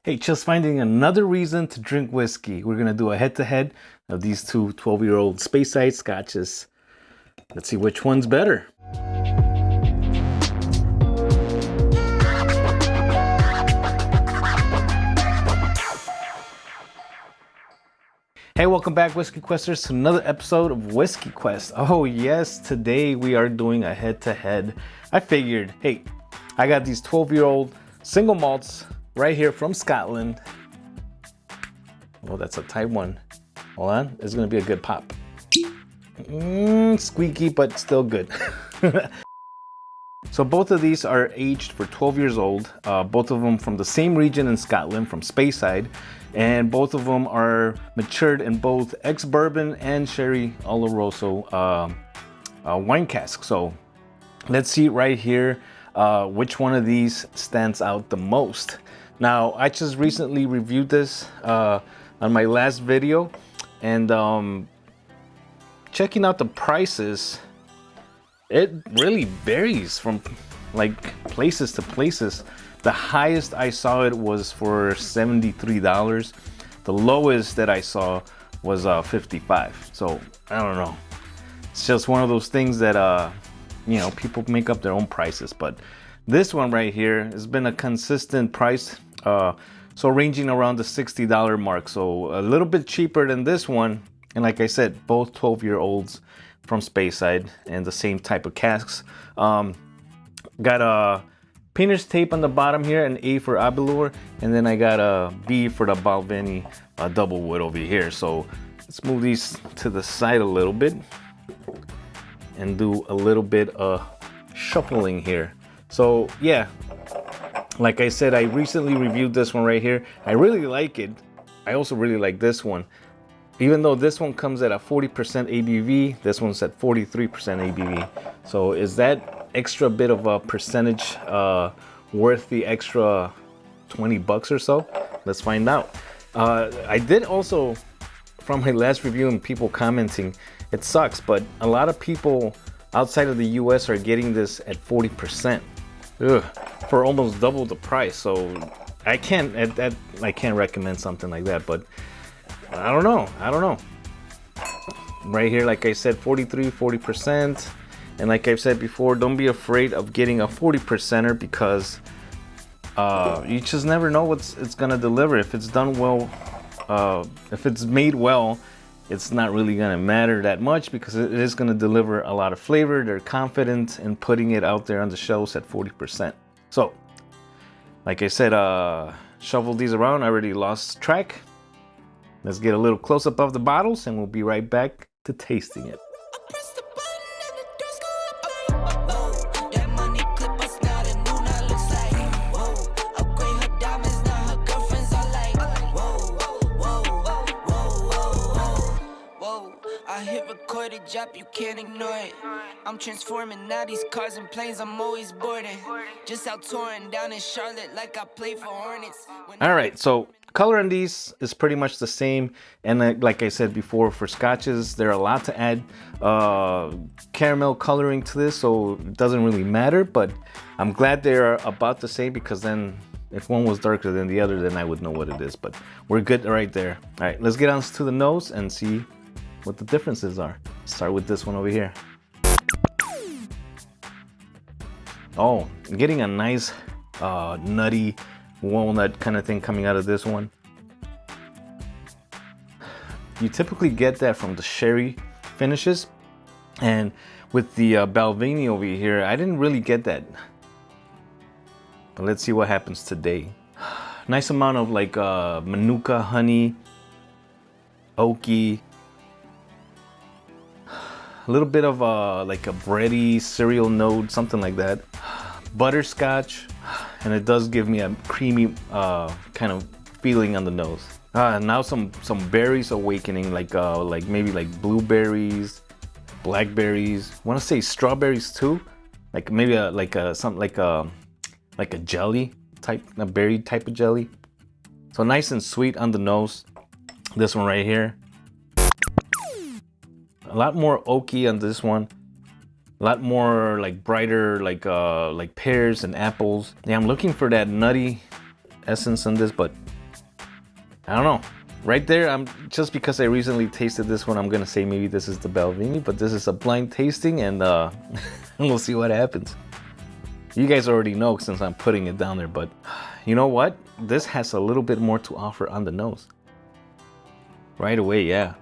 Hey, just finding another reason to drink whiskey. We're gonna do a head-to-head of these two 12-year-old Speyside Scotches. Let's see which one's better. Hey, welcome back, Whiskey Questers, to another episode of Whiskey Quest. Oh yes, today we are doing a head-to-head. I figured, hey, I got these 12-year-old single malts right here from Scotland. Oh, that's a tight one. Hold on, it's gonna be a good pop. Squeaky, but still good. So both of these are aged for 12 years old. Both of them from the same region in Scotland, from Speyside. And both of them are matured in both ex-bourbon and sherry oloroso wine casks. So let's see right here which one of these stands out the most. Now, I just recently reviewed this on my last video, and checking out the prices, it really varies from like places to places. The highest I saw it was for $73. The lowest that I saw was $55. So I don't know. It's just one of those things that you know, people make up their own prices. But this one right here has been a consistent price, so ranging around the $60 mark. So a little bit cheaper than this one. And like I said, both 12-year-olds from Speyside and the same type of casks. Got a painter's tape on the bottom here, an A for Aberlour, and then I got a B for the Balvenie Doublewood over here. So let's move these to the side a little bit and do a little bit of shuffling here. So yeah, like I said, I recently reviewed this one right here. I really like it. I also really like this one. Even though this one comes at a 40% ABV, this one's at 43% ABV. So is that extra bit of a percentage worth the extra 20 bucks or so? Let's find out. I did also, from my last review and people commenting, it sucks, but a lot of people outside of the US are getting this at 40%. Ugh, for almost double the price. So I can't recommend something like that, but I don't know. Right here, like I said, 40%. And like I've said before, don't be afraid of getting a 40%er, because you just never know what it's gonna deliver. If it's done well, if it's made well, it's not really gonna matter that much, because it is gonna deliver a lot of flavor. They're confident in putting it out there on the shelves at 40%. So, like I said, shuffle these around. I already lost track. Let's get a little close up of the bottles, and we'll be right back to tasting it. Job, you can't ignore it. I'm transforming now these cars and planes, I'm always boarding. Just out touring down in Charlotte like I play for Hornets. All right, so color on these is pretty much the same, and like I said before, for Scotches they're allowed to add caramel coloring to this, so it doesn't really matter. But I'm glad they're about the same, because then if one was darker than the other, then I would know what it is. But we're good right there. All right, let's get on to the nose and see what the differences are. Start with this one over here. Oh, I'm getting a nice nutty walnut kind of thing coming out of this one. You typically get that from the sherry finishes, and with the Balvenie over here, I didn't really get that. But let's see what happens today. Nice amount of like manuka, honey, oaky, a little bit of like a bready cereal note, something like that. Butterscotch, and it does give me a creamy kind of feeling on the nose. Now some berries awakening, like maybe like blueberries, blackberries. I want to say strawberries too, like maybe something like a jelly type, a berry type of jelly. So nice and sweet on the nose. This one right here, a lot more oaky on this one. A lot more like brighter, like pears and apples. Yeah, I'm looking for that nutty essence in this, but I don't know. Right there, I'm just because I recently tasted this one, I'm gonna say maybe this is the Balvenie, but this is a blind tasting, and we'll see what happens. You guys already know since I'm putting it down there, but you know what? This has a little bit more to offer on the nose. Right away, yeah.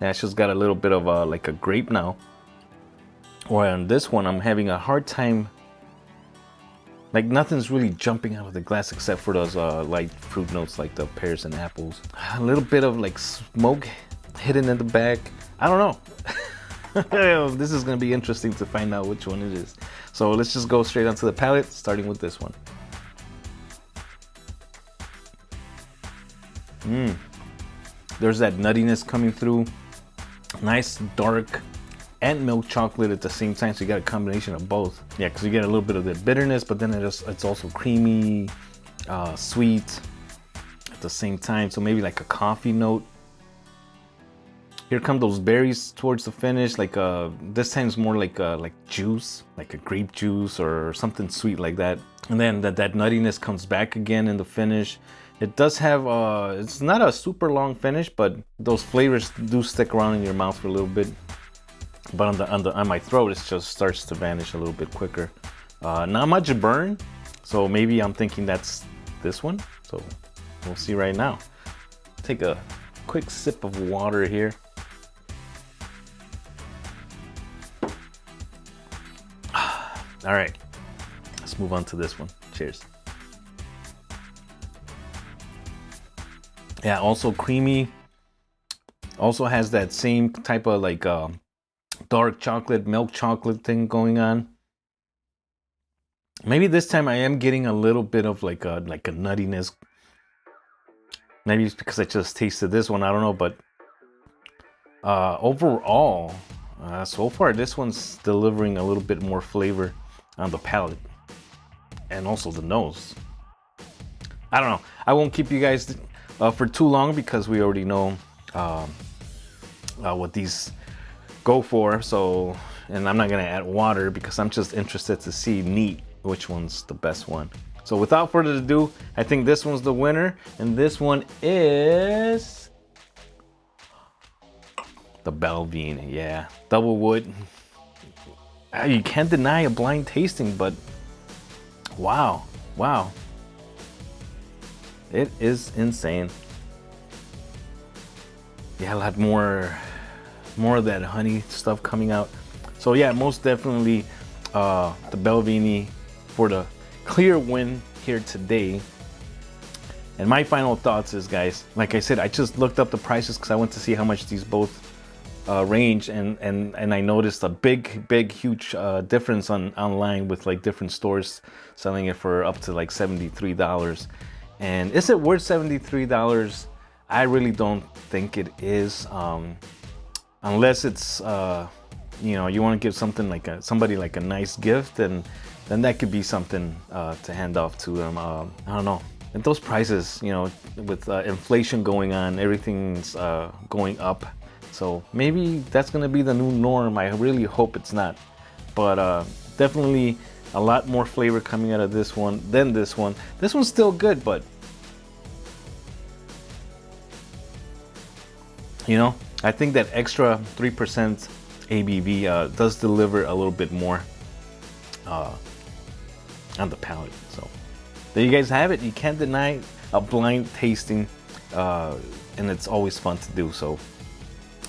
Yeah, it's just got a little bit of like a grape now. Or on this one, I'm having a hard time. Like nothing's really jumping out of the glass except for those light fruit notes like the pears and apples. A little bit of like smoke hidden in the back. I don't know. This is gonna be interesting to find out which one it is. So let's just go straight onto the palate, starting with this one. There's that nuttiness coming through. Nice dark and milk chocolate at the same time, so you got a combination of both. Yeah, because you get a little bit of the bitterness, but then it's also creamy, sweet at the same time. So maybe like a coffee note. Here come those berries towards the finish. Like this time it's more like juice, like a grape juice or something sweet like that. And then that nuttiness comes back again in the finish. It does have it's not a super long finish, but those flavors do stick around in your mouth for a little bit. But on my throat, it just starts to vanish a little bit quicker. Not much burn, so maybe I'm thinking that's this one. So we'll see right now. Take a quick sip of water here. All right, let's move on to this one. Cheers. Yeah, also creamy. Also has that same type of like dark chocolate, milk chocolate thing going on. Maybe this time I am getting a little bit of like a nuttiness. Maybe it's because I just tasted this one, I don't know, but overall, so far this one's delivering a little bit more flavor on the palate and also the nose. I don't know. I won't keep you guys for too long because we already know what these go for. So, and I'm not gonna add water because I'm just interested to see neat which one's the best one. So without further ado, I think this one's the winner, and this one is the Balvenie. Yeah, Doublewood. You can't deny a blind tasting, but wow, it is insane. Yeah, a lot more of that honey stuff coming out. So yeah, most definitely the Balvenie for the clear win here today. And my final thoughts is, guys, like I said, I just looked up the prices because I went to see how much these both range, and I noticed a big huge difference online with like different stores selling it for up to like $73. And is it worth $73? I really don't think it is, unless it's you know, you want to give something like somebody like a nice gift, and then that could be something to hand off to them. I don't know. At those prices, you know, with inflation going on, everything's going up. So maybe that's gonna be the new norm. I really hope it's not. But definitely a lot more flavor coming out of this one than this one. This one's still good, but you know, I think that extra 3% ABV does deliver a little bit more on the palate. So there you guys have it. You can't deny a blind tasting, and it's always fun to do. So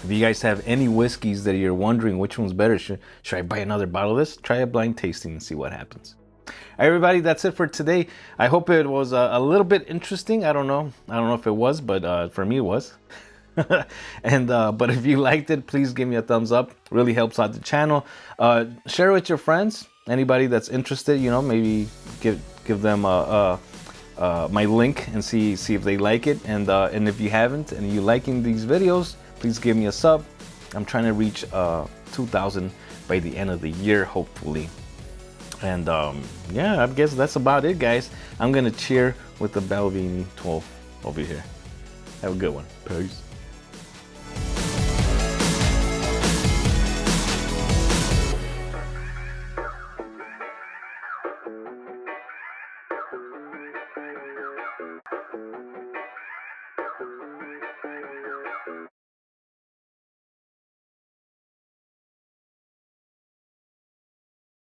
if you guys have any whiskeys that you're wondering which one's better, should I buy another bottle of this? Try a blind tasting and see what happens. All right, everybody, that's it for today. I hope it was a little bit interesting. I don't know if it was, but for me it was. And but if you liked it, please give me a thumbs up. Really helps out the channel. Share it with your friends, anybody that's interested. You know, maybe give them my link and see if they like it. And if you haven't and you're liking these videos, please give me a sub. I'm trying to reach 2,000 by the end of the year, hopefully. And yeah, I guess that's about it, guys. I'm gonna cheer with the Balvenie 12 over here. Have a good one. Peace.